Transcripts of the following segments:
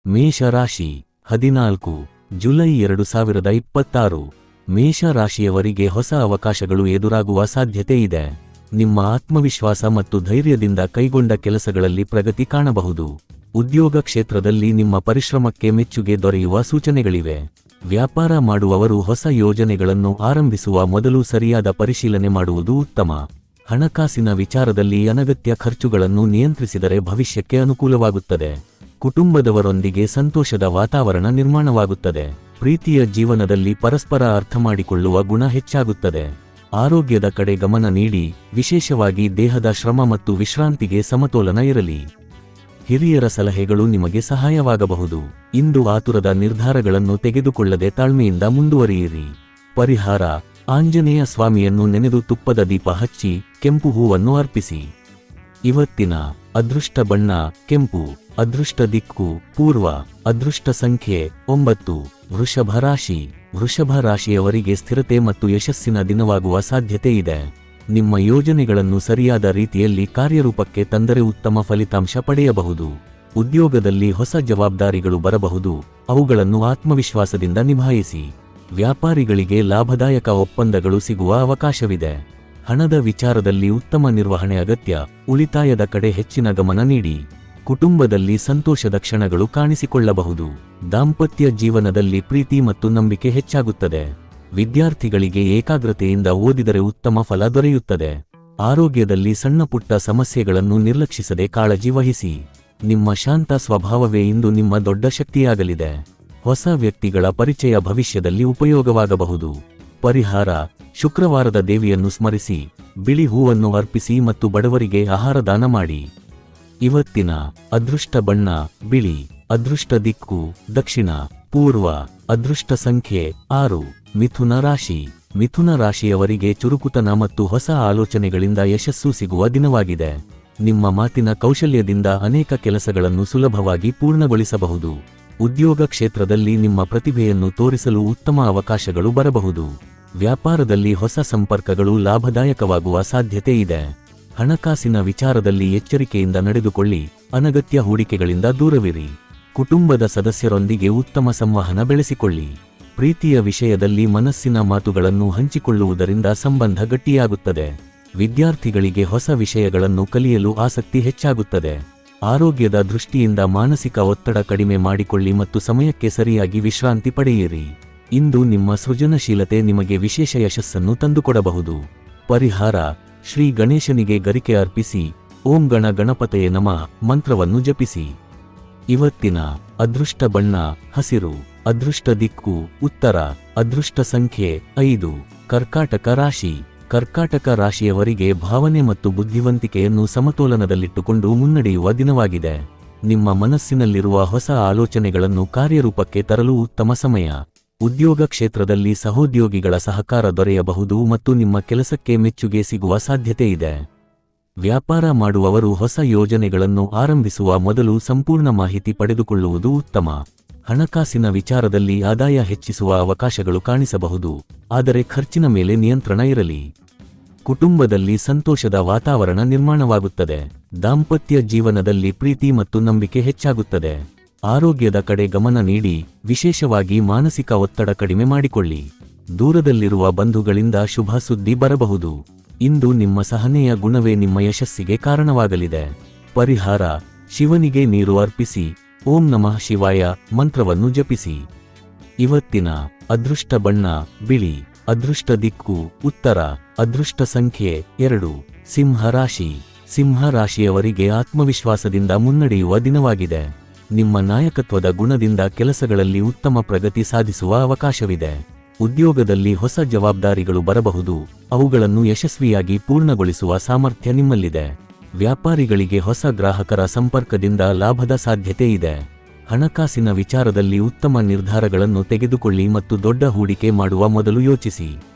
ಮೇಷರಾಶಿ 14 ಜುಲೈ 2026. ಮೇಷರಾಶಿಯವರಿಗೆ ಹೊಸ ಅವಕಾಶಗಳು ಎದುರಾಗುವ ಸಾಧ್ಯತೆ ಇದೆ. ನಿಮ್ಮ ಆತ್ಮವಿಶ್ವಾಸ ಮತ್ತು ಧೈರ್ಯದಿಂದ ಕೈಗೊಂಡ ಕೆಲಸಗಳಲ್ಲಿ ಪ್ರಗತಿ ಕಾಣಬಹುದು. ಉದ್ಯೋಗ ಕ್ಷೇತ್ರದಲ್ಲಿ ನಿಮ್ಮ ಪರಿಶ್ರಮಕ್ಕೆ ಮೆಚ್ಚುಗೆ ದೊರೆಯುವ ಸೂಚನೆಗಳಿವೆ. ವ್ಯಾಪಾರ ಮಾಡುವವರು ಹೊಸ ಯೋಜನೆಗಳನ್ನು ಆರಂಭಿಸುವ ಮೊದಲು ಸರಿಯಾದ ಪರಿಶೀಲನೆ ಮಾಡುವುದು ಉತ್ತಮ. ಹಣಕಾಸಿನ ವಿಚಾರದಲ್ಲಿ ಅನಗತ್ಯ ಖರ್ಚುಗಳನ್ನು ನಿಯಂತ್ರಿಸಿದರೆ ಭವಿಷ್ಯಕ್ಕೆ ಅನುಕೂಲವಾಗುತ್ತದೆ. ಕುಟುಂಬದವರೊಂದಿಗೆ ಸಂತೋಷದ ವಾತಾವರಣ ನಿರ್ಮಾಣವಾಗುತ್ತದೆ. ಪ್ರೀತಿಯ ಜೀವನದಲ್ಲಿ ಪರಸ್ಪರ ಅರ್ಥಮಾಡಿಕೊಳ್ಳುವ ಗುಣ ಹೆಚ್ಚಾಗುತ್ತದೆ. ಆರೋಗ್ಯದ ಕಡೆ ಗಮನ ನೀಡಿ, ವಿಶೇಷವಾಗಿ ದೇಹದ ಶ್ರಮ ಮತ್ತು ವಿಶ್ರಾಂತಿಗೆ ಸಮತೋಲನ ಇರಲಿ. ಹಿರಿಯರ ಸಲಹೆಗಳು ನಿಮಗೆ ಸಹಾಯವಾಗಬಹುದು. ಇಂದು ಆತುರದ ನಿರ್ಧಾರಗಳನ್ನು ತೆಗೆದುಕೊಳ್ಳದೆ ತಾಳ್ಮೆಯಿಂದ ಮುಂದುವರಿಯಿರಿ. ಪರಿಹಾರ: ಆಂಜನೇಯ ಸ್ವಾಮಿಯನ್ನು ನೆನೆದು ತುಪ್ಪದ ದೀಪ ಹಚ್ಚಿ ಕೆಂಪು ಹೂವನ್ನು ಅರ್ಪಿಸಿ. ಇವತ್ತಿನ ಅದೃಷ್ಟ ಬಣ್ಣ ಕೆಂಪು. ಅದೃಷ್ಟ ದಿಕ್ಕು ಪೂರ್ವ. ಅದೃಷ್ಟ ಸಂಖ್ಯೆ 9. ವೃಷಭ ರಾಶಿ. ವೃಷಭ ರಾಶಿಯವರಿಗೆ ಸ್ಥಿರತೆ ಮತ್ತು ಯಶಸ್ಸಿನ ದಿನವಾಗುವ ಸಾಧ್ಯತೆ ಇದೆ. ನಿಮ್ಮ ಯೋಜನೆಗಳನ್ನು ಸರಿಯಾದ ರೀತಿಯಲ್ಲಿ ಕಾರ್ಯರೂಪಕ್ಕೆ ತಂದರೆ ಉತ್ತಮ ಫಲಿತಾಂಶ ಪಡೆಯಬಹುದು. ಉದ್ಯೋಗದಲ್ಲಿ ಹೊಸ ಜವಾಬ್ದಾರಿಗಳು ಬರಬಹುದು, ಅವುಗಳನ್ನು ಆತ್ಮವಿಶ್ವಾಸದಿಂದ ನಿಭಾಯಿಸಿ. ವ್ಯಾಪಾರಿಗಳಿಗೆ ಲಾಭದಾಯಕ ಒಪ್ಪಂದಗಳು ಸಿಗುವ ಅವಕಾಶವಿದೆ. ಹಣದ ವಿಚಾರದಲ್ಲಿ ಉತ್ತಮ ನಿರ್ವಹಣೆ ಅಗತ್ಯ. ಉಳಿತಾಯದ ಕಡೆ ಹೆಚ್ಚಿನ ಗಮನ ನೀಡಿ. ಕುಟುಂಬದಲ್ಲಿ ಸಂತೋಷದ ಕ್ಷಣಗಳು ಕಾಣಿಸಿಕೊಳ್ಳಬಹುದು. ದಾಂಪತ್ಯ ಜೀವನದಲ್ಲಿ ಪ್ರೀತಿ ಮತ್ತು ನಂಬಿಕೆ ಹೆಚ್ಚಾಗುತ್ತದೆ. ವಿದ್ಯಾರ್ಥಿಗಳಿಗೆ ಏಕಾಗ್ರತೆಯಿಂದ ಓದಿದರೆ ಉತ್ತಮ ಫಲ ದೊರೆಯುತ್ತದೆ. ಆರೋಗ್ಯದಲ್ಲಿ ಸಣ್ಣಪುಟ್ಟ ಸಮಸ್ಯೆಗಳನ್ನು ನಿರ್ಲಕ್ಷಿಸದೆ ಕಾಳಜಿ ವಹಿಸಿ. ನಿಮ್ಮ ಶಾಂತ ಸ್ವಭಾವವೇ ಇಂದು ನಿಮ್ಮ ದೊಡ್ಡ ಶಕ್ತಿಯಾಗಲಿದೆ. ಹೊಸ ವ್ಯಕ್ತಿಗಳ ಪರಿಚಯ ಭವಿಷ್ಯದಲ್ಲಿ ಉಪಯೋಗವಾಗಬಹುದು. ಪರಿಹಾರ: ಶುಕ್ರವಾರದ ದೇವಿಯನ್ನು ಸ್ಮರಿಸಿ, ಬಿಳಿ ಹೂವನ್ನು ಅರ್ಪಿಸಿ ಮತ್ತು ಬಡವರಿಗೆ ಆಹಾರ ದಾನ ಮಾಡಿ. ಇವತ್ತಿನ ಅದೃಷ್ಟ ಬಣ್ಣ ಬಿಳಿ. ಅದೃಷ್ಟ ದಿಕ್ಕು ದಕ್ಷಿಣ ಪೂರ್ವ. ಅದೃಷ್ಟ ಸಂಖ್ಯೆ 6. ಮಿಥುನ ರಾಶಿ. ಮಿಥುನ ರಾಶಿಯವರಿಗೆ ಚುರುಕುತನ ಮತ್ತು ಹೊಸ ಆಲೋಚನೆಗಳಿಂದ ಯಶಸ್ಸು ಸಿಗುವ ದಿನವಾಗಿದೆ. ನಿಮ್ಮ ಮಾತಿನ ಕೌಶಲ್ಯದಿಂದ ಅನೇಕ ಕೆಲಸಗಳನ್ನು ಸುಲಭವಾಗಿ ಪೂರ್ಣಗೊಳಿಸಬಹುದು. ಉದ್ಯೋಗ ಕ್ಷೇತ್ರದಲ್ಲಿ ನಿಮ್ಮ ಪ್ರತಿಭೆಯನ್ನು ತೋರಿಸಲು ಉತ್ತಮ ಅವಕಾಶಗಳು ಬರಬಹುದು. ವ್ಯಾಪಾರದಲ್ಲಿ ಹೊಸ ಸಂಪರ್ಕಗಳು ಲಾಭದಾಯಕವಾಗುವ ಸಾಧ್ಯತೆ ಇದೆ. ಹಣಕಾಸಿನ ವಿಚಾರದಲ್ಲಿ ಎಚ್ಚರಿಕೆಯಿಂದ ನಡೆದುಕೊಳ್ಳಿ, ಅನಗತ್ಯ ಹೂಡಿಕೆಗಳಿಂದ ದೂರವಿರಿ. ಕುಟುಂಬದ ಸದಸ್ಯರೊಂದಿಗೆ ಉತ್ತಮ ಸಂವಹನ ಬೆಳೆಸಿಕೊಳ್ಳಿ. ಪ್ರೀತಿಯ ವಿಷಯದಲ್ಲಿ ಮನಸ್ಸಿನ ಮಾತುಗಳನ್ನು ಹಂಚಿಕೊಳ್ಳುವುದರಿಂದ ಸಂಬಂಧ ಗಟ್ಟಿಯಾಗುತ್ತದೆ. ವಿದ್ಯಾರ್ಥಿಗಳಿಗೆ ಹೊಸ ವಿಷಯಗಳನ್ನು ಕಲಿಯಲು ಆಸಕ್ತಿ ಹೆಚ್ಚಾಗುತ್ತದೆ. ಆರೋಗ್ಯದ ದೃಷ್ಟಿಯಿಂದ ಮಾನಸಿಕ ಒತ್ತಡ ಕಡಿಮೆ ಮಾಡಿಕೊಳ್ಳಿ ಮತ್ತು ಸಮಯಕ್ಕೆ ಸರಿಯಾಗಿ ವಿಶ್ರಾಂತಿ ಪಡೆಯಿರಿ. ಇಂದು ನಿಮ್ಮ ಸೃಜನಶೀಲತೆ ನಿಮಗೆ ವಿಶೇಷ ಯಶಸ್ಸನ್ನು ತಂದುಕೊಡಬಹುದು. ಪರಿಹಾರ: ಶ್ರೀ ಗಣೇಶನಿಗೆ ಗರಿಕೆ ಅರ್ಪಿಸಿ, ಓಂ ಗಣ ಗಣಪತಯೇ ನಮಃ ಮಂತ್ರವನ್ನು ಜಪಿಸಿ. ಇವತ್ತಿನ ಅದೃಷ್ಟ ಬಣ್ಣ ಹಸಿರು. ಅದೃಷ್ಟ ದಿಕ್ಕು ಉತ್ತರ. ಅದೃಷ್ಟ ಸಂಖ್ಯೆ 5. ಕರ್ಕಾಟಕ ರಾಶಿ. ಕರ್ಕಾಟಕ ರಾಶಿಯವರಿಗೆ ಭಾವನೆ ಮತ್ತು ಬುದ್ಧಿವಂತಿಕೆಯನ್ನು ಸಮತೋಲನದಲ್ಲಿಟ್ಟುಕೊಂಡು ಮುನ್ನಡೆಯುವ ದಿನವಾಗಿದೆ. ನಿಮ್ಮ ಮನಸ್ಸಿನಲ್ಲಿರುವ ಹೊಸ ಆಲೋಚನೆಗಳನ್ನು ಕಾರ್ಯರೂಪಕ್ಕೆ ತರಲು ಉತ್ತಮ ಸಮಯ. ಉದ್ಯೋಗ ಕ್ಷೇತ್ರದಲ್ಲಿ ಸಹೋದ್ಯೋಗಿಗಳ ಸಹಕಾರ ದೊರೆಯಬಹುದು ಮತ್ತು ನಿಮ್ಮ ಕೆಲಸಕ್ಕೆ ಮೆಚ್ಚುಗೆ ಸಿಗುವ ಸಾಧ್ಯತೆ ಇದೆ. ವ್ಯಾಪಾರ ಮಾಡುವವರು ಹೊಸ ಯೋಜನೆಗಳನ್ನು ಆರಂಭಿಸುವ ಮೊದಲು ಸಂಪೂರ್ಣ ಮಾಹಿತಿ ಪಡೆದುಕೊಳ್ಳುವುದು ಉತ್ತಮ. ಹಣಕಾಸಿನ ವಿಚಾರದಲ್ಲಿ ಆದಾಯ ಹೆಚ್ಚಿಸುವ ಅವಕಾಶಗಳು ಕಾಣಿಸಬಹುದು, ಆದರೆ ಖರ್ಚಿನ ಮೇಲೆ ನಿಯಂತ್ರಣ ಇರಲಿ. ಕುಟುಂಬದಲ್ಲಿ ಸಂತೋಷದ ವಾತಾವರಣ ನಿರ್ಮಾಣವಾಗುತ್ತದೆ. ದಾಂಪತ್ಯ ಜೀವನದಲ್ಲಿ ಪ್ರೀತಿ ಮತ್ತು ನಂಬಿಕೆ ಹೆಚ್ಚಾಗುತ್ತದೆ. ಆರೋಗ್ಯದ ಕಡೆ ಗಮನ ನೀಡಿ, ವಿಶೇಷವಾಗಿ ಮಾನಸಿಕ ಒತ್ತಡ ಕಡಿಮೆ ಮಾಡಿಕೊಳ್ಳಿ. ದೂರದಲ್ಲಿರುವ ಬಂಧುಗಳಿಂದ ಶುಭ ಸುದ್ದಿ ಬರಬಹುದು. ಇಂದು ನಿಮ್ಮ ಸಹನೆಯ ಗುಣವೇ ನಿಮ್ಮ ಯಶಸ್ಸಿಗೆ ಕಾರಣವಾಗಲಿದೆ. ಪರಿಹಾರ: ಶಿವನಿಗೆ ನೀರು ಅರ್ಪಿಸಿ, ಓಂ ನಮಃ ಶಿವಾಯ ಮಂತ್ರವನ್ನು ಜಪಿಸಿ. ಇವತ್ತಿನ ಅದೃಷ್ಟ ಬಣ್ಣ ಬಿಳಿ. ಅದೃಷ್ಟ ದಿಕ್ಕು ಉತ್ತರ. ಅದೃಷ್ಟ ಸಂಖ್ಯೆ 2. ಸಿಂಹ ರಾಶಿ. ಸಿಂಹ ರಾಶಿಯವರಿಗೆ ಆತ್ಮವಿಶ್ವಾಸದಿಂದ ಮುನ್ನಡೆಯುವ ದಿನವಾಗಿದೆ. ನಿಮ್ಮ ನಾಯಕತ್ವದ ಗುಣದಿಂದ ಕೆಲಸಗಳಲ್ಲಿ ಉತ್ತಮ ಪ್ರಗತಿ ಸಾಧಿಸುವ ಅವಕಾಶವಿದೆ. ಉದ್ಯೋಗದಲ್ಲಿ ಹೊಸ ಜವಾಬ್ದಾರಿಗಳು ಬರಬಹುದು, ಅವುಗಳನ್ನು ಯಶಸ್ವಿಯಾಗಿ ಪೂರ್ಣಗೊಳಿಸುವ ಸಾಮರ್ಥ್ಯ ನಿಮ್ಮಲ್ಲಿದೆ. ವ್ಯಾಪಾರಿಗಳಿಗೆ ಹೊಸ ಗ್ರಾಹಕರ ಸಂಪರ್ಕದಿಂದ ಲಾಭದ ಸಾಧ್ಯತೆ ಇದೆ. ಹಣಕಾಸಿನ ವಿಚಾರದಲ್ಲಿ ಉತ್ತಮ ನಿರ್ಧಾರಗಳನ್ನು ತೆಗೆದುಕೊಳ್ಳಿ ಮತ್ತು ದೊಡ್ಡ ಹೂಡಿಕೆ ಮಾಡುವ ಮೊದಲು ಯೋಚಿಸಿ.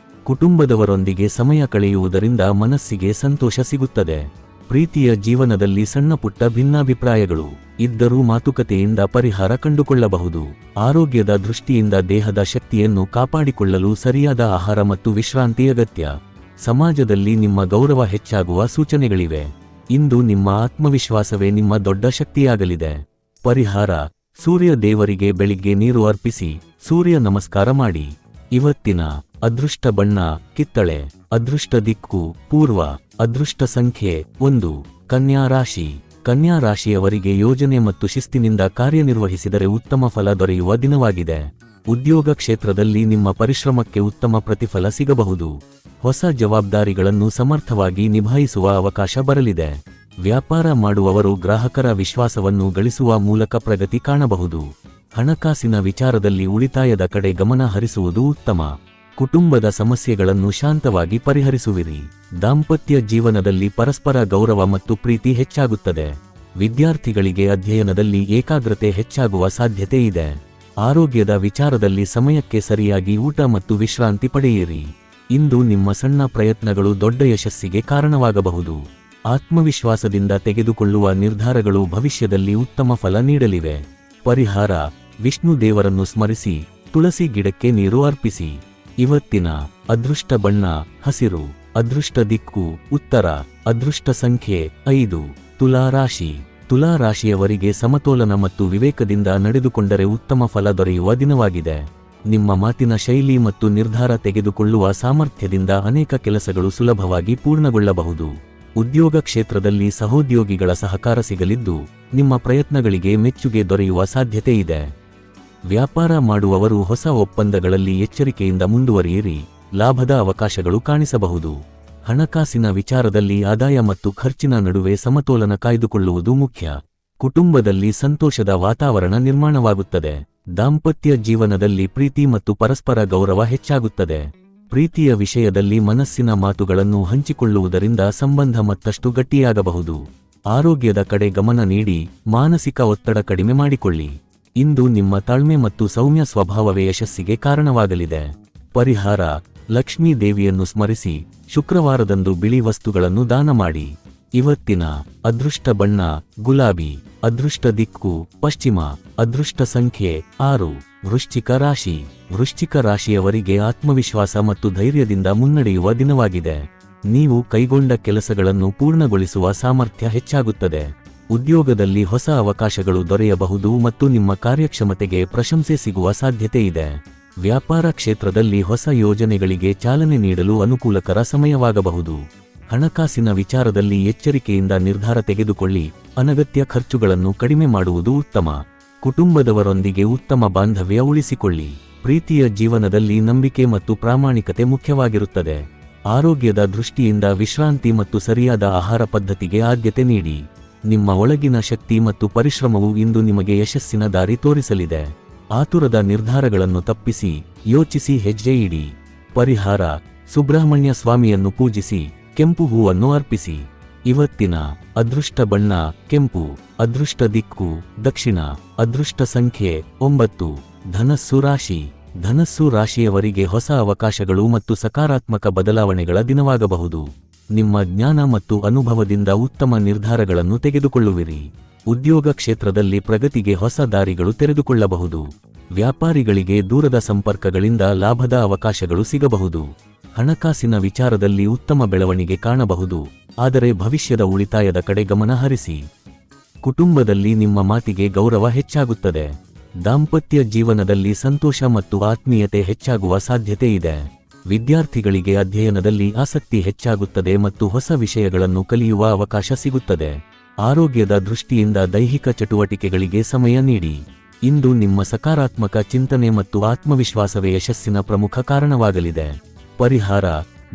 ಕುಟುಂಬದವರೊಂದಿಗೆ ಸಮಯ ಕಳೆಯುವುದರಿಂದ ಮನಸ್ಸಿಗೆ ಸಂತೋಷ ಸಿಗುತ್ತದೆ. ಪ್ರೀತಿಯ ಜೀವನದಲ್ಲಿ ಸಣ್ಣಪುಟ್ಟ ಭಿನ್ನಾಭಿಪ್ರಾಯಗಳು ಇದ್ದರೂ ಮಾತುಕತೆಯಿಂದ ಪರಿಹಾರ ಕಂಡುಕೊಳ್ಳಬಹುದು. ಆರೋಗ್ಯದ ದೃಷ್ಟಿಯಿಂದ ದೇಹದ ಶಕ್ತಿಯನ್ನು ಕಾಪಾಡಿಕೊಳ್ಳಲು ಸರಿಯಾದ ಆಹಾರ ಮತ್ತು ವಿಶ್ರಾಂತಿ ಅಗತ್ಯ. ಸಮಾಜದಲ್ಲಿ ನಿಮ್ಮ ಗೌರವ ಹೆಚ್ಚಾಗುವ ಸೂಚನೆಗಳಿವೆ. ಇಂದು ನಿಮ್ಮ ಆತ್ಮವಿಶ್ವಾಸವೇ ನಿಮ್ಮ ದೊಡ್ಡ ಶಕ್ತಿಯಾಗಲಿದೆ. ಪರಿಹಾರ: ಸೂರ್ಯ ದೇವರಿಗೆ ಬೆಳಿಗ್ಗೆ ನೀರು ಅರ್ಪಿಸಿ ಸೂರ್ಯ ನಮಸ್ಕಾರ ಮಾಡಿ. ಇವತ್ತಿನ ಅದೃಷ್ಟ ಬಣ್ಣ ಕಿತ್ತಳೆ. ಅದೃಷ್ಟ ದಿಕ್ಕು ಪೂರ್ವ. ಅದೃಷ್ಟ ಸಂಖ್ಯೆ 1. ಕನ್ಯಾ ರಾಶಿ. ಕನ್ಯಾ ರಾಶಿಯವರಿಗೆ ಯೋಜನೆ ಮತ್ತು ಶಿಸ್ತಿನಿಂದ ಕಾರ್ಯನಿರ್ವಹಿಸಿದರೆ ಉತ್ತಮ ಫಲ ದೊರೆಯುವ ದಿನವಾಗಿದೆ. ಉದ್ಯೋಗ ಕ್ಷೇತ್ರದಲ್ಲಿ ನಿಮ್ಮ ಪರಿಶ್ರಮಕ್ಕೆ ಉತ್ತಮ ಪ್ರತಿಫಲ ಸಿಗಬಹುದು. ಹೊಸ ಜವಾಬ್ದಾರಿಗಳನ್ನು ಸಮರ್ಥವಾಗಿ ನಿಭಾಯಿಸುವ ಅವಕಾಶ ಬರಲಿದೆ. ವ್ಯಾಪಾರ ಮಾಡುವವರು ಗ್ರಾಹಕರ ವಿಶ್ವಾಸವನ್ನು ಗಳಿಸುವ ಮೂಲಕ ಪ್ರಗತಿ ಕಾಣಬಹುದು. ಹಣಕಾಸಿನ ವಿಚಾರದಲ್ಲಿ ಉಳಿತಾಯದ ಕಡೆ ಗಮನ ಹರಿಸುವುದು ಉತ್ತಮ. ಕುಟುಂಬದ ಸಮಸ್ಯೆಗಳನ್ನು ಶಾಂತವಾಗಿ ಪರಿಹರಿಸುವಿರಿ. ದಾಂಪತ್ಯ ಜೀವನದಲ್ಲಿ ಪರಸ್ಪರ ಗೌರವ ಮತ್ತು ಪ್ರೀತಿ ಹೆಚ್ಚಾಗುತ್ತದೆ. ವಿದ್ಯಾರ್ಥಿಗಳಿಗೆ ಅಧ್ಯಯನದಲ್ಲಿ ಏಕಾಗ್ರತೆ ಹೆಚ್ಚಾಗುವ ಸಾಧ್ಯತೆ ಇದೆ. ಆರೋಗ್ಯದ ವಿಚಾರದಲ್ಲಿ ಸಮಯಕ್ಕೆ ಸರಿಯಾಗಿ ಊಟ ಮತ್ತು ವಿಶ್ರಾಂತಿ ಪಡೆಯಿರಿ. ಇಂದು ನಿಮ್ಮ ಸಣ್ಣ ಪ್ರಯತ್ನಗಳು ದೊಡ್ಡ ಯಶಸ್ಸಿಗೆ ಕಾರಣವಾಗಬಹುದು. ಆತ್ಮವಿಶ್ವಾಸದಿಂದ ತೆಗೆದುಕೊಳ್ಳುವ ನಿರ್ಧಾರಗಳು ಭವಿಷ್ಯದಲ್ಲಿ ಉತ್ತಮ ಫಲ ನೀಡಲಿವೆ. ಪರಿಹಾರ: ವಿಷ್ಣು ದೇವರನ್ನು ಸ್ಮರಿಸಿ ತುಳಸಿ ಗಿಡಕ್ಕೆ ನೀರು ಅರ್ಪಿಸಿ. ಇವತ್ತಿನ ಅದೃಷ್ಟ ಬಣ್ಣ ಹಸಿರು. ಅದೃಷ್ಟ ದಿಕ್ಕು ಉತ್ತರ. ಅದೃಷ್ಟ ಸಂಖ್ಯೆ 5. ತುಲಾ ರಾಶಿ. ತುಲಾ ರಾಶಿಯವರಿಗೆ ಸಮತೋಲನ ಮತ್ತು ವಿವೇಕದಿಂದ ನಡೆದುಕೊಂಡರೆ ಉತ್ತಮ ಫಲ ದೊರೆಯುವ ದಿನವಾಗಿದೆ. ನಿಮ್ಮ ಮಾತಿನ ಶೈಲಿ ಮತ್ತು ನಿರ್ಧಾರ ತೆಗೆದುಕೊಳ್ಳುವ ಸಾಮರ್ಥ್ಯದಿಂದ ಅನೇಕ ಕೆಲಸಗಳು ಸುಲಭವಾಗಿ ಪೂರ್ಣಗೊಳ್ಳಬಹುದು. ಉದ್ಯೋಗ ಕ್ಷೇತ್ರದಲ್ಲಿ ಸಹೋದ್ಯೋಗಿಗಳ ಸಹಕಾರ ಸಿಗಲಿದ್ದು ನಿಮ್ಮ ಪ್ರಯತ್ನಗಳಿಗೆ ಮೆಚ್ಚುಗೆ ದೊರೆಯುವ ಸಾಧ್ಯತೆ ಇದೆ. ವ್ಯಾಪಾರ ಮಾಡುವವರು ಹೊಸ ಒಪ್ಪಂದಗಳಲ್ಲಿ ಎಚ್ಚರಿಕೆಯಿಂದ ಮುಂದುವರಿಯಿರಿ. ಲಾಭದ ಅವಕಾಶಗಳು ಕಾಣಿಸಬಹುದು. ಹಣಕಾಸಿನ ವಿಚಾರದಲ್ಲಿ ಆದಾಯ ಮತ್ತು ಖರ್ಚಿನ ನಡುವೆ ಸಮತೋಲನ ಕಾಯ್ದುಕೊಳ್ಳುವುದು ಮುಖ್ಯ. ಕುಟುಂಬದಲ್ಲಿ ಸಂತೋಷದ ವಾತಾವರಣ ನಿರ್ಮಾಣವಾಗುತ್ತದೆ. ದಾಂಪತ್ಯ ಜೀವನದಲ್ಲಿ ಪ್ರೀತಿ ಮತ್ತು ಪರಸ್ಪರ ಗೌರವ ಹೆಚ್ಚಾಗುತ್ತದೆ. ಪ್ರೀತಿಯ ವಿಷಯದಲ್ಲಿ ಮನಸ್ಸಿನ ಮಾತುಗಳನ್ನು ಹಂಚಿಕೊಳ್ಳುವುದರಿಂದ ಸಂಬಂಧ ಮತ್ತಷ್ಟು ಗಟ್ಟಿಯಾಗಬಹುದು. ಆರೋಗ್ಯದ ಕಡೆ ಗಮನ ನೀಡಿ ಮಾನಸಿಕ ಒತ್ತಡ ಕಡಿಮೆ ಮಾಡಿಕೊಳ್ಳಿ. ಇಂದು ನಿಮ್ಮ ತಾಳ್ಮೆ ಮತ್ತು ಸೌಮ್ಯ ಸ್ವಭಾವವೇ ಯಶಸ್ಸಿಗೆ ಕಾರಣವಾಗಲಿದೆ. ಪರಿಹಾರ: ಲಕ್ಷ್ಮೀ ದೇವಿಯನ್ನು ಸ್ಮರಿಸಿ ಶುಕ್ರವಾರದಂದು ಬಿಳಿ ವಸ್ತುಗಳನ್ನು ದಾನ ಮಾಡಿ. ಇವತ್ತಿನ ಅದೃಷ್ಟ ಬಣ್ಣ ಗುಲಾಬಿ. ಅದೃಷ್ಟ ದಿಕ್ಕು ಪಶ್ಚಿಮ. ಅದೃಷ್ಟ ಸಂಖ್ಯೆ 6. ವೃಶ್ಚಿಕ ರಾಶಿ. ವೃಶ್ಚಿಕ ರಾಶಿಯವರಿಗೆ ಆತ್ಮವಿಶ್ವಾಸ ಮತ್ತು ಧೈರ್ಯದಿಂದ ಮುನ್ನಡೆಯುವ ದಿನವಾಗಿದೆ. ನೀವು ಕೈಗೊಂಡ ಕೆಲಸಗಳನ್ನು ಪೂರ್ಣಗೊಳಿಸುವ ಸಾಮರ್ಥ್ಯ ಹೆಚ್ಚಾಗುತ್ತದೆ. ಉದ್ಯೋಗದಲ್ಲಿ ಹೊಸ ಅವಕಾಶಗಳು ದೊರೆಯಬಹುದು ಮತ್ತು ನಿಮ್ಮ ಕಾರ್ಯಕ್ಷಮತೆಗೆ ಪ್ರಶಂಸೆ ಸಿಗುವ ಸಾಧ್ಯತೆ ಇದೆ. ವ್ಯಾಪಾರ ಕ್ಷೇತ್ರದಲ್ಲಿ ಹೊಸ ಯೋಜನೆಗಳಿಗೆ ಚಾಲನೆ ನೀಡಲು ಅನುಕೂಲಕರ ಸಮಯವಾಗಬಹುದು. ಹಣಕಾಸಿನ ವಿಚಾರದಲ್ಲಿ ಎಚ್ಚರಿಕೆಯಿಂದ ನಿರ್ಧಾರ ತೆಗೆದುಕೊಳ್ಳಿ. ಅನಗತ್ಯ ಖರ್ಚುಗಳನ್ನು ಕಡಿಮೆ ಮಾಡುವುದು ಉತ್ತಮ. ಕುಟುಂಬದವರೊಂದಿಗೆ ಉತ್ತಮ ಬಾಂಧವ್ಯ ಉಳಿಸಿಕೊಳ್ಳಿ. ಪ್ರೀತಿಯ ಜೀವನದಲ್ಲಿ ನಂಬಿಕೆ ಮತ್ತು ಪ್ರಾಮಾಣಿಕತೆ ಮುಖ್ಯವಾಗಿರುತ್ತದೆ. ಆರೋಗ್ಯದ ದೃಷ್ಟಿಯಿಂದ ವಿಶ್ರಾಂತಿ ಮತ್ತು ಸರಿಯಾದ ಆಹಾರ ಪದ್ಧತಿಗೆ ಆದ್ಯತೆ ನೀಡಿ. ನಿಮ್ಮ ಒಳಗಿನ ಶಕ್ತಿ ಮತ್ತು ಪರಿಶ್ರಮವು ಇಂದು ನಿಮಗೆ ಯಶಸ್ಸಿನ ದಾರಿ ತೋರಿಸಲಿದೆ. ಆತುರದ ನಿರ್ಧಾರಗಳನ್ನು ತಪ್ಪಿಸಿ ಯೋಚಿಸಿ ಹೆಜ್ಜೆ ಇಡಿ. ಪರಿಹಾರ: ಸುಬ್ರಹ್ಮಣ್ಯ ಸ್ವಾಮಿಯನ್ನು ಪೂಜಿಸಿ ಕೆಂಪು ಹೂವನ್ನು ಅರ್ಪಿಸಿ. ಇವತ್ತಿನ ಅದೃಷ್ಟ ಬಣ್ಣ ಕೆಂಪು. ಅದೃಷ್ಟ ದಿಕ್ಕು ದಕ್ಷಿಣ. ಅದೃಷ್ಟ ಸಂಖ್ಯೆ 9. ಧನಸ್ಸು ರಾಶಿ. ಧನಸ್ಸು ರಾಶಿಯವರಿಗೆ ಹೊಸ ಅವಕಾಶಗಳು ಮತ್ತು ಸಕಾರಾತ್ಮಕ ಬದಲಾವಣೆಗಳ ದಿನವಾಗಬಹುದು. ನಿಮ್ಮ ಜ್ಞಾನ ಮತ್ತು ಅನುಭವದಿಂದ ಉತ್ತಮ ನಿರ್ಧಾರಗಳನ್ನು ತೆಗೆದುಕೊಳ್ಳುವಿರಿ. ಉದ್ಯೋಗ ಕ್ಷೇತ್ರದಲ್ಲಿ ಪ್ರಗತಿಗೆ ಹೊಸ ದಾರಿಗಳು ತೆರೆದುಕೊಳ್ಳಬಹುದು. ವ್ಯಾಪಾರಿಗಳಿಗೆ ದೂರದ ಸಂಪರ್ಕಗಳಿಂದ ಲಾಭದ ಅವಕಾಶಗಳು ಸಿಗಬಹುದು. ಹಣಕಾಸಿನ ವಿಚಾರದಲ್ಲಿ ಉತ್ತಮ ಬೆಳವಣಿಗೆ ಕಾಣಬಹುದು, ಆದರೆ ಭವಿಷ್ಯದ ಉಳಿತಾಯದ ಕಡೆ ಗಮನ ಹರಿಸಿ. ಕುಟುಂಬದಲ್ಲಿ ನಿಮ್ಮ ಮಾತಿಗೆ ಗೌರವ ಹೆಚ್ಚಾಗುತ್ತದೆ. ದಾಂಪತ್ಯ ಜೀವನದಲ್ಲಿ ಸಂತೋಷ ಮತ್ತು ಆತ್ಮೀಯತೆ ಹೆಚ್ಚಾಗುವ ಸಾಧ್ಯತೆ ಇದೆ. ವಿದ್ಯಾರ್ಥಿಗಳಿಗೆ ಅಧ್ಯಯನದಲ್ಲಿ ಆಸಕ್ತಿ ಹೆಚ್ಚಾಗುತ್ತದೆ ಮತ್ತು ಹೊಸ ವಿಷಯಗಳನ್ನು ಕಲಿಯುವ ಅವಕಾಶ ಸಿಗುತ್ತದೆ. ಆರೋಗ್ಯದ ದೃಷ್ಟಿಯಿಂದ ದೈಹಿಕ ಚಟುವಟಿಕೆಗಳಿಗೆ ಸಮಯ ನೀಡಿ. ಇಂದು ನಿಮ್ಮ ಸಕಾರಾತ್ಮಕ ಚಿಂತನೆ ಮತ್ತು ಆತ್ಮವಿಶ್ವಾಸವೇ ಯಶಸ್ಸಿನ ಪ್ರಮುಖ ಕಾರಣವಾಗಲಿದೆ. ಪರಿಹಾರ: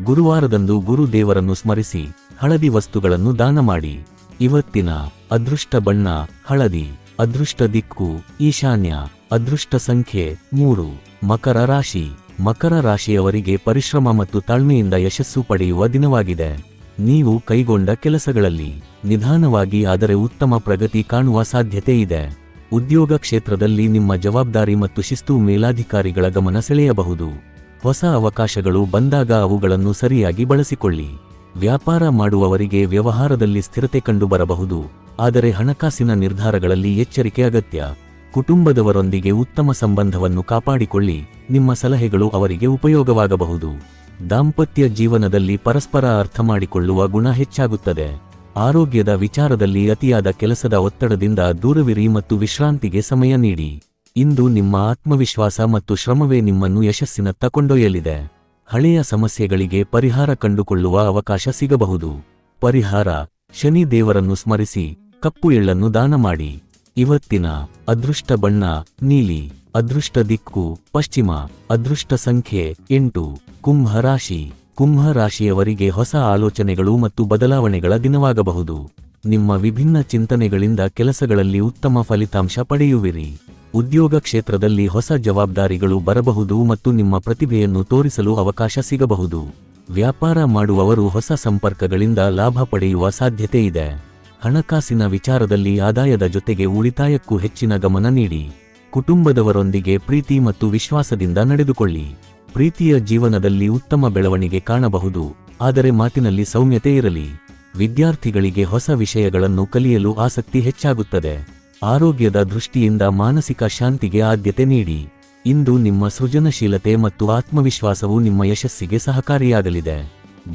ಗುರುವಾರದಂದು ಗುರು ದೇವರನ್ನು ಸ್ಮರಿಸಿ ಹಳದಿ ವಸ್ತುಗಳನ್ನು ದಾನ ಮಾಡಿ. ಇವತ್ತಿನ ಅದೃಷ್ಟ ಬಣ್ಣ ಹಳದಿ. ಅದೃಷ್ಟ ದಿಕ್ಕು ಈಶಾನ್ಯ. ಅದೃಷ್ಟ ಸಂಖ್ಯೆ 3. ಮಕರ ರಾಶಿ. ಮಕರ ರಾಶಿಯವರಿಗೆ ಪರಿಶ್ರಮ ಮತ್ತು ತಾಳ್ಮೆಯಿಂದ ಯಶಸ್ಸು ಪಡೆಯುವ ದಿನವಾಗಿದೆ. ನೀವು ಕೈಗೊಂಡ ಕೆಲಸಗಳಲ್ಲಿ ನಿಧಾನವಾಗಿ ಆದರೆ ಉತ್ತಮ ಪ್ರಗತಿ ಕಾಣುವ ಸಾಧ್ಯತೆ ಇದೆ. ಉದ್ಯೋಗ ಕ್ಷೇತ್ರದಲ್ಲಿ ನಿಮ್ಮ ಜವಾಬ್ದಾರಿ ಮತ್ತು ಶಿಸ್ತು ಮೇಲಾಧಿಕಾರಿಗಳ ಗಮನ ಸೆಳೆಯಬಹುದು. ಹೊಸ ಅವಕಾಶಗಳು ಬಂದಾಗ ಅವುಗಳನ್ನು ಸರಿಯಾಗಿ ಬಳಸಿಕೊಳ್ಳಿ. ವ್ಯಾಪಾರ ಮಾಡುವವರಿಗೆ ವ್ಯವಹಾರದಲ್ಲಿ ಸ್ಥಿರತೆ ಕಂಡುಬರಬಹುದು, ಆದರೆ ಹಣಕಾಸಿನ ನಿರ್ಧಾರಗಳಲ್ಲಿ ಎಚ್ಚರಿಕೆ ಅಗತ್ಯ. ಕುಟುಂಬದವರೊಂದಿಗೆ ಉತ್ತಮ ಸಂಬಂಧವನ್ನು ಕಾಪಾಡಿಕೊಳ್ಳಿ, ನಿಮ್ಮ ಸಲಹೆಗಳು ಅವರಿಗೆ ಉಪಯೋಗವಾಗಬಹುದು. ದಾಂಪತ್ಯ ಜೀವನದಲ್ಲಿ ಪರಸ್ಪರ ಅರ್ಥ ಮಾಡಿಕೊಳ್ಳುವ ಗುಣ ಹೆಚ್ಚಾಗುತ್ತದೆ. ಆರೋಗ್ಯದ ವಿಚಾರದಲ್ಲಿ ಅತಿಯಾದ ಕೆಲಸದ ಒತ್ತಡದಿಂದ ದೂರವಿರಿ ಮತ್ತು ವಿಶ್ರಾಂತಿಗೆ ಸಮಯ ನೀಡಿ. ಇಂದು ನಿಮ್ಮ ಆತ್ಮವಿಶ್ವಾಸ ಮತ್ತು ಶ್ರಮವೇ ನಿಮ್ಮನ್ನು ಯಶಸ್ಸಿನತ್ತ ಕೊಂಡೊಯ್ಯಲಿದೆ. ಹಳೆಯ ಸಮಸ್ಯೆಗಳಿಗೆ ಪರಿಹಾರ ಕಂಡುಕೊಳ್ಳುವ ಅವಕಾಶ ಸಿಗಬಹುದು. ಪರಿಹಾರ: ಶನಿ ದೇವರನ್ನು ಸ್ಮರಿಸಿ ಕಪ್ಪು ಎಳ್ಳನ್ನು ದಾನ ಮಾಡಿ. ಇವತ್ತಿನ ಅದೃಷ್ಟ ಬಣ್ಣ ನೀಲಿ. ಅದೃಷ್ಟ ದಿಕ್ಕು ಪಶ್ಚಿಮ. ಅದೃಷ್ಟ ಸಂಖ್ಯೆ 8. ಕುಂಭ ರಾಶಿ. ಕುಂಭ ರಾಶಿಯವರಿಗೆ ಹೊಸ ಆಲೋಚನೆಗಳು ಮತ್ತು ಬದಲಾವಣೆಗಳ ದಿನವಾಗಬಹುದು. ನಿಮ್ಮ ವಿಭಿನ್ನ ಚಿಂತನೆಗಳಿಂದ ಕೆಲಸಗಳಲ್ಲಿ ಉತ್ತಮ ಫಲಿತಾಂಶ ಪಡೆಯುವಿರಿ. ಉದ್ಯೋಗ ಕ್ಷೇತ್ರದಲ್ಲಿ ಹೊಸ ಜವಾಬ್ದಾರಿಗಳು ಬರಬಹುದು ಮತ್ತು ನಿಮ್ಮ ಪ್ರತಿಭೆಯನ್ನು ತೋರಿಸಲು ಅವಕಾಶ ಸಿಗಬಹುದು. ವ್ಯಾಪಾರ ಮಾಡುವವರು ಹೊಸ ಸಂಪರ್ಕಗಳಿಂದ ಲಾಭ ಪಡೆಯುವ ಸಾಧ್ಯತೆ ಇದೆ. ಹಣಕಾಸಿನ ವಿಚಾರದಲ್ಲಿ ಆದಾಯದ ಜೊತೆಗೆ ಉಳಿತಾಯಕ್ಕೂ ಹೆಚ್ಚಿನ ಗಮನ ನೀಡಿ. ಕುಟುಂಬದವರೊಂದಿಗೆ ಪ್ರೀತಿ ಮತ್ತು ವಿಶ್ವಾಸದಿಂದ ನಡೆದುಕೊಳ್ಳಿ. ಪ್ರೀತಿಯ ಜೀವನದಲ್ಲಿ ಉತ್ತಮ ಬೆಳವಣಿಗೆ ಕಾಣಬಹುದು, ಆದರೆ ಮಾತಿನಲ್ಲಿ ಸೌಮ್ಯತೆ ಇರಲಿ. ವಿದ್ಯಾರ್ಥಿಗಳಿಗೆ ಹೊಸ ವಿಷಯಗಳನ್ನು ಕಲಿಯಲು ಆಸಕ್ತಿ ಹೆಚ್ಚಾಗುತ್ತದೆ. ಆರೋಗ್ಯದ ದೃಷ್ಟಿಯಿಂದ ಮಾನಸಿಕ ಶಾಂತಿಗೆ ಆದ್ಯತೆ ನೀಡಿ. ಇಂದು ನಿಮ್ಮ ಸೃಜನಶೀಲತೆ ಮತ್ತು ಆತ್ಮವಿಶ್ವಾಸವು ನಿಮ್ಮ ಯಶಸ್ಸಿಗೆ ಸಹಕಾರಿಯಾಗಲಿದೆ.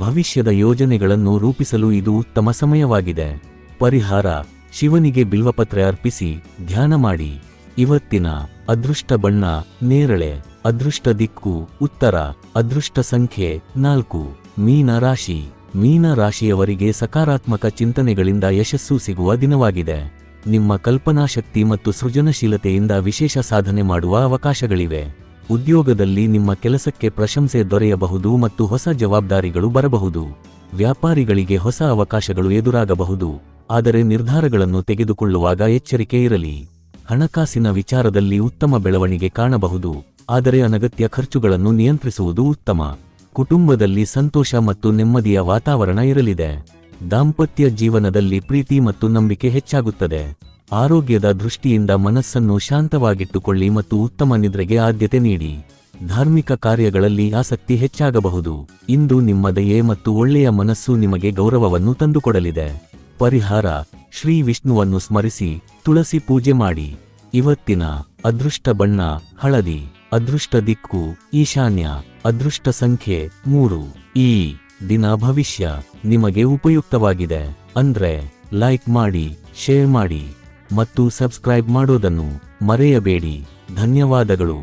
ಭವಿಷ್ಯದ ಯೋಜನೆಗಳನ್ನು ರೂಪಿಸಲು ಇದು ಉತ್ತಮ ಸಮಯವಾಗಿದೆ. ಪರಿಹಾರ: ಶಿವನಿಗೆ ಬಿಲ್ವಪತ್ರೆ ಅರ್ಪಿಸಿ ಧ್ಯಾನ ಮಾಡಿ. ಇವತ್ತಿನ ಅದೃಷ್ಟ ಬಣ್ಣ ನೇರಳೆ. ಅದೃಷ್ಟ ದಿಕ್ಕು ಉತ್ತರ. ಅದೃಷ್ಟ ಸಂಖ್ಯೆ 4. ಮೀನ ರಾಶಿ. ಮೀನ ರಾಶಿಯವರಿಗೆ ಸಕಾರಾತ್ಮಕ ಚಿಂತನೆಗಳಿಂದ ಯಶಸ್ಸು ಸಿಗುವ ದಿನವಾಗಿದೆ. ನಿಮ್ಮ ಕಲ್ಪನಾಶಕ್ತಿ ಮತ್ತು ಸೃಜನಶೀಲತೆಯಿಂದ ವಿಶೇಷ ಸಾಧನೆ ಮಾಡುವ ಅವಕಾಶಗಳಿವೆ. ಉದ್ಯೋಗದಲ್ಲಿ ನಿಮ್ಮ ಕೆಲಸಕ್ಕೆ ಪ್ರಶಂಸೆ ದೊರೆಯಬಹುದು ಮತ್ತು ಹೊಸ ಜವಾಬ್ದಾರಿಗಳು ಬರಬಹುದು. ವ್ಯಾಪಾರಿಗಳಿಗೆ ಹೊಸ ಅವಕಾಶಗಳು ಎದುರಾಗಬಹುದು, ಆದರೆ ನಿರ್ಧಾರಗಳನ್ನು ತೆಗೆದುಕೊಳ್ಳುವಾಗ ಎಚ್ಚರಿಕೆ ಇರಲಿ. ಹಣಕಾಸಿನ ವಿಚಾರದಲ್ಲಿ ಉತ್ತಮ ಬೆಳವಣಿಗೆ ಕಾಣಬಹುದು, ಆದರೆ ಅನಗತ್ಯ ಖರ್ಚುಗಳನ್ನು ನಿಯಂತ್ರಿಸುವುದು ಉತ್ತಮ. ಕುಟುಂಬದಲ್ಲಿ ಸಂತೋಷ ಮತ್ತು ನೆಮ್ಮದಿಯ ವಾತಾವರಣ ಇರಲಿದೆ. ದಾಂಪತ್ಯ ಜೀವನದಲ್ಲಿ ಪ್ರೀತಿ ಮತ್ತು ನಂಬಿಕೆ ಹೆಚ್ಚಾಗುತ್ತದೆ. ಆರೋಗ್ಯದ ದೃಷ್ಟಿಯಿಂದ ಮನಸ್ಸನ್ನು ಶಾಂತವಾಗಿಟ್ಟುಕೊಳ್ಳಿ ಮತ್ತು ಉತ್ತಮ ನಿದ್ರೆಗೆ ಆದ್ಯತೆ ನೀಡಿ. ಧಾರ್ಮಿಕ ಕಾರ್ಯಗಳಲ್ಲಿ ಆಸಕ್ತಿ ಹೆಚ್ಚಾಗಬಹುದು. ಇಂದು ನಿಮ್ಮ ದಯೆ ಮತ್ತು ಒಳ್ಳೆಯ ಮನಸ್ಸು ನಿಮಗೆ ಗೌರವವನ್ನು ತಂದುಕೊಡಲಿದೆ. ಪರಿಹಾರ: ಶ್ರೀ ವಿಷ್ಣುವನ್ನು ಸ್ಮರಿಸಿ ತುಳಸಿ ಪೂಜೆ ಮಾಡಿ. ಇವತ್ತಿನ ಅದೃಷ್ಟ ಬಣ್ಣ ಹಳದಿ. ಅದೃಷ್ಟ ದಿಕ್ಕು ಈಶಾನ್ಯ. ಅದೃಷ್ಟ ಸಂಖ್ಯೆ 3. ಈ ದಿನ ಭವಿಷ್ಯ ನಿಮಗೆ ಉಪಯುಕ್ತವಾಗಿದೆ ಅಂದ್ರೆ ಲೈಕ್ ಮಾಡಿ, ಶೇರ್ ಮಾಡಿ ಮತ್ತು ಸಬ್ಸ್ಕ್ರೈಬ್ ಮಾಡೋದನ್ನು ಮರೆಯಬೇಡಿ. ಧನ್ಯವಾದಗಳು.